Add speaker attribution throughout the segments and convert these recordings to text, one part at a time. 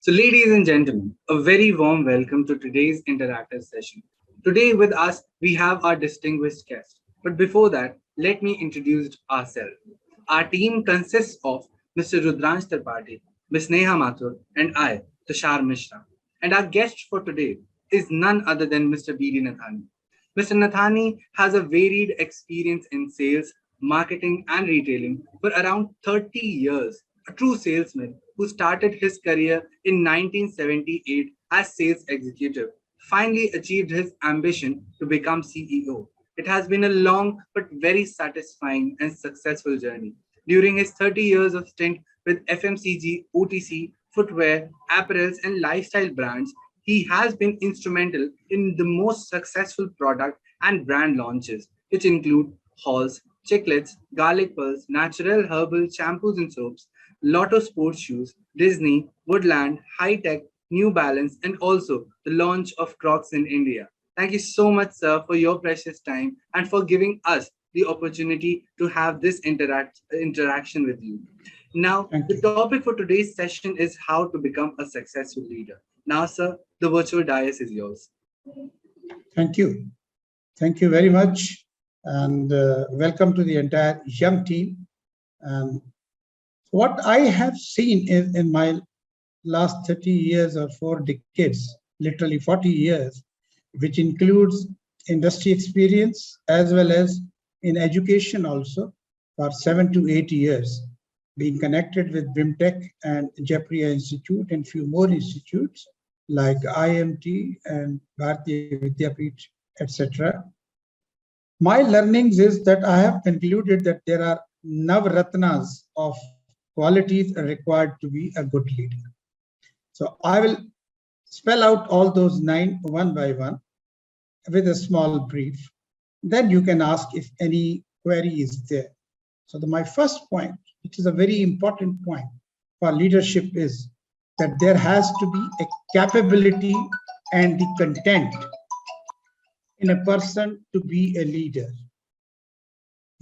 Speaker 1: So, ladies and gentlemen, a very warm welcome to today's interactive session. Today, with us, we have our distinguished guest. But before that, let me introduce ourselves. Our team consists of Mr. Rudransh Tripathi, Ms. Neha Mathur, and I, Tushar Mishra. And our guest for today is none other than Mr. B.D. Nathani. Mr. Nathani has a varied experience in sales, marketing, and retailing for around 30 years, a true salesman who started his career in 1978 as sales executive, finally achieved his ambition to become CEO. It has been a long but very satisfying and successful journey. During his 30 years of stint with FMCG, OTC, footwear, apparels, and lifestyle brands, he has been instrumental in the most successful product and brand launches, which include Halls, Chiclets, Garlic Pearls, Natural Herbal Shampoos and Soaps, Lotto Sports Shoes, Disney, Woodland, High Tech, New Balance, and also the launch of Crocs in India. Thank you so much, sir, for your precious time and for giving us the opportunity to have this interaction with you. Now,
Speaker 2: Thank
Speaker 1: the
Speaker 2: you.
Speaker 1: topic for today's session is how to become a successful leader. Now, sir, the virtual dais is yours.
Speaker 2: Thank you. Thank you very much. And welcome to the entire young team. And what I have seen in my last 30 years or 4 decades, literally 40 years, which includes industry experience as well as in education also for 7 to 8 years, being connected with BIMTech and Japriya Institute and few more institutes like IMT and Bharatiya Vidyapeeth, etc. My learnings is that I have concluded that there are navratnas of qualities required to be a good leader. So I will spell out all those 9 one by one with a small brief. Then you can ask if any query is there. So my first point, which is a very important point for leadership, is that there has to be a capability and the content in a person to be a leader.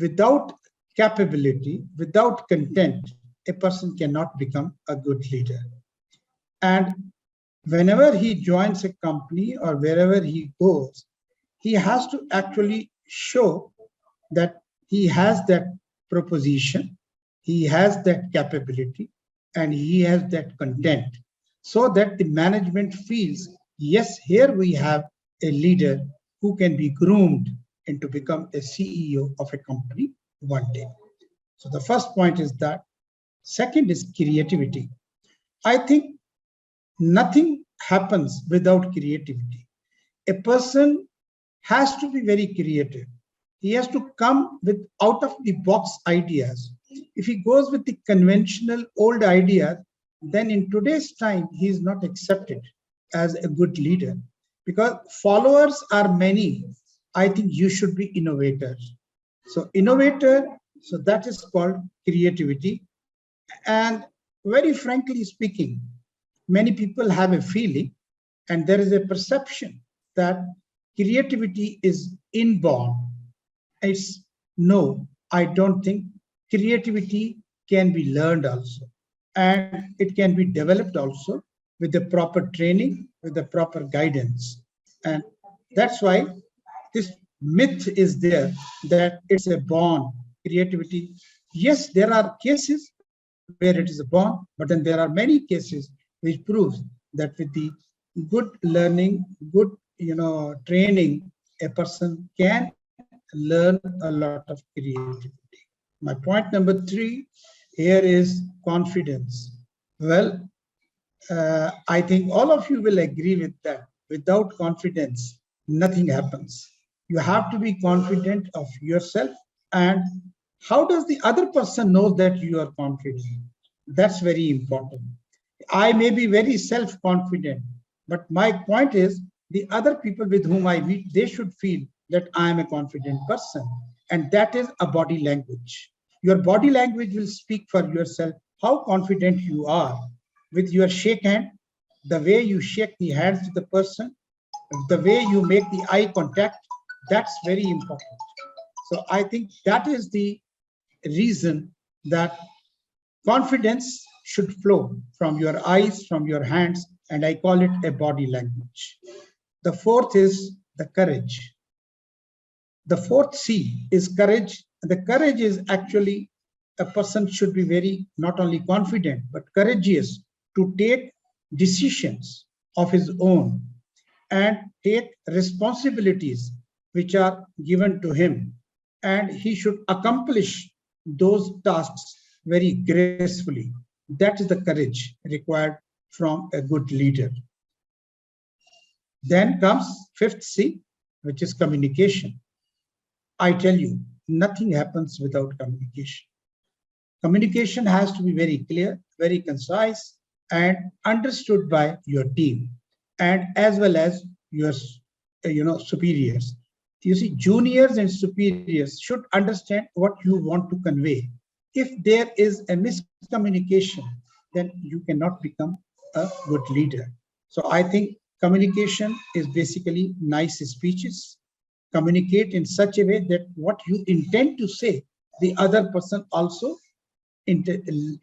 Speaker 2: Without capability, without content, a person cannot become a good leader. And whenever he joins a company or wherever he goes, he has to actually show that he has that proposition, he has that capability, and he has that content, so that the management feels, yes, here we have a leader who can be groomed into become a CEO of a company one day. So the first point is that. Second is creativity. I think nothing happens without creativity. A person has to be very creative. He has to come with out of the box ideas. If he goes with the conventional old ideas, then in today's time, he is not accepted as a good leader, because followers are many. I think you should be innovators. So innovator, so that is called creativity. And very frankly speaking, many people have a feeling and there is a perception that creativity is inborn. It's no, I don't think. Creativity can be learned also, and it can be developed also with the proper training, with the proper guidance. And that's why this myth is there that it's a born creativity. Yes, there are cases where it is born, but then there are many cases which proves that with the good learning, good training, a person can learn a lot of creativity. My point number 3 here is confidence. Well, I think all of you will agree with that. Without confidence, nothing happens. You have to be confident of yourself. And how does the other person know that you are confident? That's very important. I may be very self-confident, but my point is the other people with whom I meet, they should feel that I am a confident person. And that is a body language. Your body language will speak for yourself how confident you are. With your shake hand, the way you shake the hands to the person, the way you make the eye contact, that's very important. So I think that is the reason that confidence should flow from your eyes, from your hands, and I call it a body language. The fourth is the courage. The fourth C is courage. The courage is actually a person should be very not only confident but courageous to take decisions of his own and take responsibilities which are given to him, and he should accomplish those tasks very gracefully. That is the courage required from a good leader. Then comes fifth C, which is communication. I tell you, nothing happens without communication. Communication has to be very clear, very concise, and understood by your team, and as well as your superiors. You see, juniors and superiors should understand what you want to convey. If there is a miscommunication, then you cannot become a good leader. So I think communication is basically nice speeches. Communicate in such a way that what you intend to say, the other person also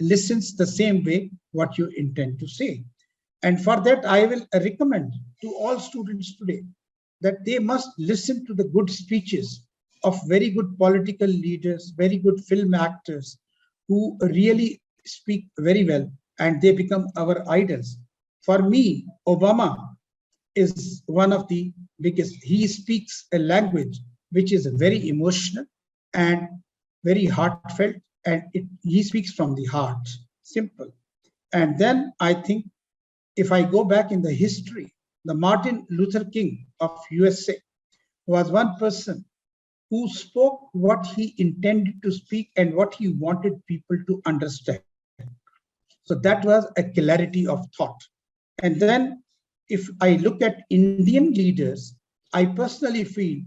Speaker 2: listens the same way what you intend to say. And for that, I will recommend to all students today that they must listen to the good speeches of very good political leaders, very good film actors who really speak very well, and they become our idols. For me, Obama is one of the biggest. He speaks a language which is very emotional and very heartfelt, and he speaks from the heart, simple. And then I think if I go back in the history, the Martin Luther King of USA was one person who spoke what he intended to speak and what he wanted people to understand. So that was a clarity of thought. And then if I look at Indian leaders, I personally feel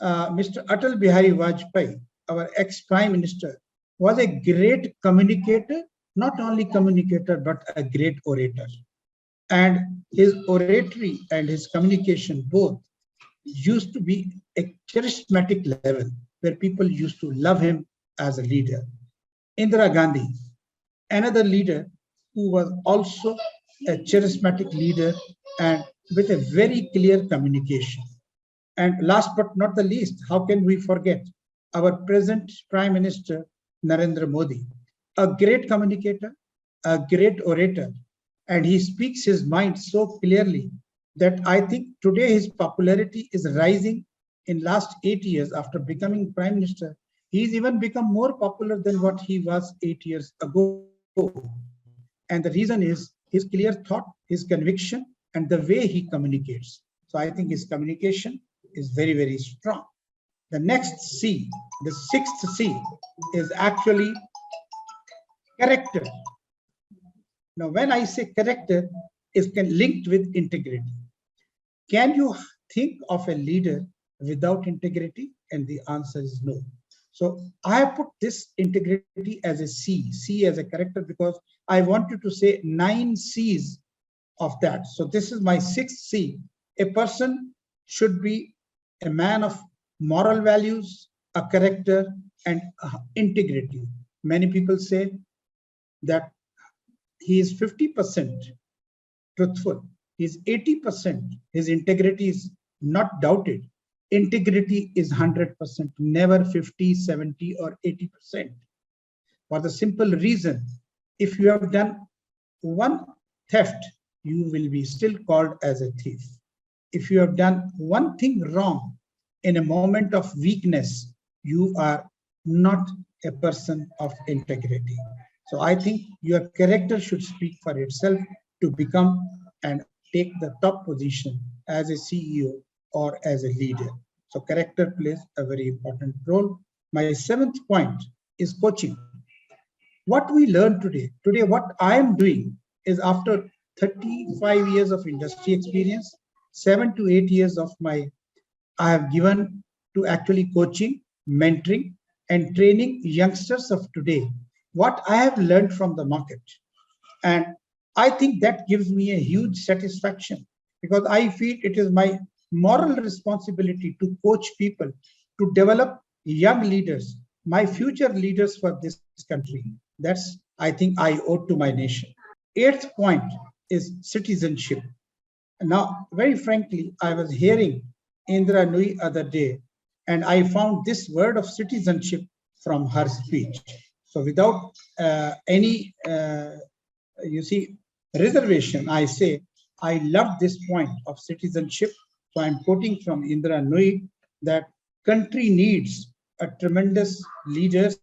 Speaker 2: Mr. Atal Bihari Vajpayee, our ex-prime minister, was a great communicator, not only communicator, but a great orator. And his oratory and his communication both used to be a charismatic level where people used to love him as a leader. Indira Gandhi, another leader who was also a charismatic leader and with a very clear communication. And last but not the least, how can we forget our present Prime Minister, Narendra Modi, a great communicator, a great orator, and he speaks his mind so clearly that I think today his popularity is rising. In last 8 years after becoming Prime Minister, he's even become more popular than what he was 8 years ago. And the reason is his clear thought, his conviction, and the way he communicates. So I think his communication is very, very strong. The next C, the sixth C, is actually character. Now, when I say character, it's linked with integrity. Can you think of a leader without integrity? And the answer is no. So I have put this integrity as a C, C as a character, because I wanted to say 9 C's of that. So this is my 6th C. A person should be a man of moral values, a character, and integrity. Many people say that he is 50% truthful, he is 80%, his integrity is not doubted. Integrity is 100%, never 50, 70, or 80%. For the simple reason, if you have done one theft, you will be still called as a thief. If you have done one thing wrong in a moment of weakness, you are not a person of integrity. So I think your character should speak for itself to become and take the top position as a CEO or as a leader. So character plays a very important role. My 7th point is coaching. What we learn today, what I am doing is after 35 years of industry experience, 7 to 8 years of I have given to actually coaching, mentoring, and training youngsters of today, what I have learned from the market. And I think that gives me a huge satisfaction, because I feel it is my moral responsibility to coach people, to develop young leaders, my future leaders for this country. That's I think I owe to my nation. Eighth point is citizenship. Now, very frankly, I was hearing Indra Nui other day, and I found this word of citizenship from her speech. So, without any, you see, reservation, I say I love this point of citizenship. So, I'm quoting from Indra Nui that country needs a tremendous leaders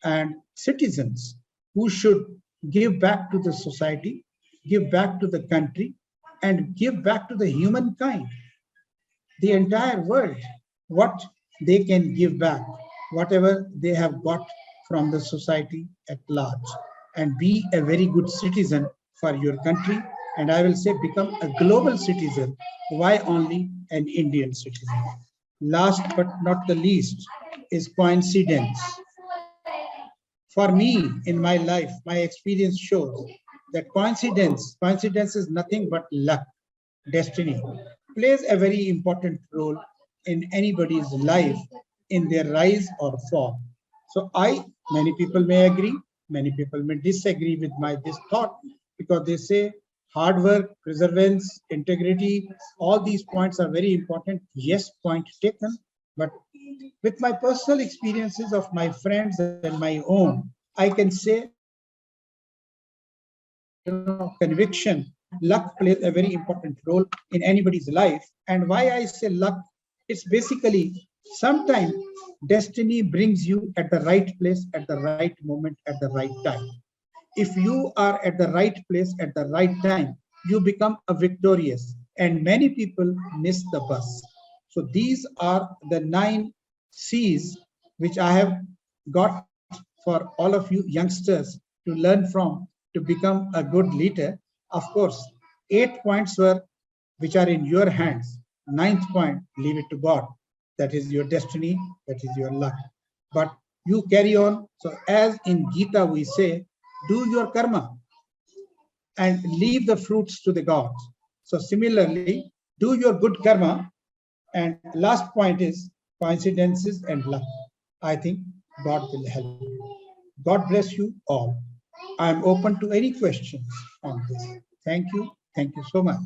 Speaker 2: and citizens who should give back to the society, give back to the country, and give back to the humankind, the entire world, what they can give back, whatever they have got from the society at large, and be a very good citizen for your country. And I will say, become a global citizen. Why only an Indian citizen? Last but not the least is coincidence. For me, in my life, my experience shows that coincidence is nothing but luck, destiny, plays a very important role in anybody's life in their rise or fall. So many people may agree, many people may disagree with my this thought, because they say hard work, perseverance, integrity, all these points are very important. Yes, point taken. But with my personal experiences of my friends and my own, I can say, conviction, luck plays a very important role in anybody's life. And why I say luck, it's basically sometimes destiny brings you at the right place at the right moment at the right time. If you are at the right place at the right time, you become a victorious, and many people miss the bus. So these are the 9 C's which I have got for all of you youngsters to learn from to become a good leader. Of course, 8 points were which are in your hands. Ninth point, leave it to God. That is your destiny, that is your luck. But you carry on. So as in Gita we say, do your karma and leave the fruits to the gods. So similarly, do your good karma. And last point is coincidences and luck. I think God will help you. God bless you all. I am open to any questions on this. Thank you. Thank you so much.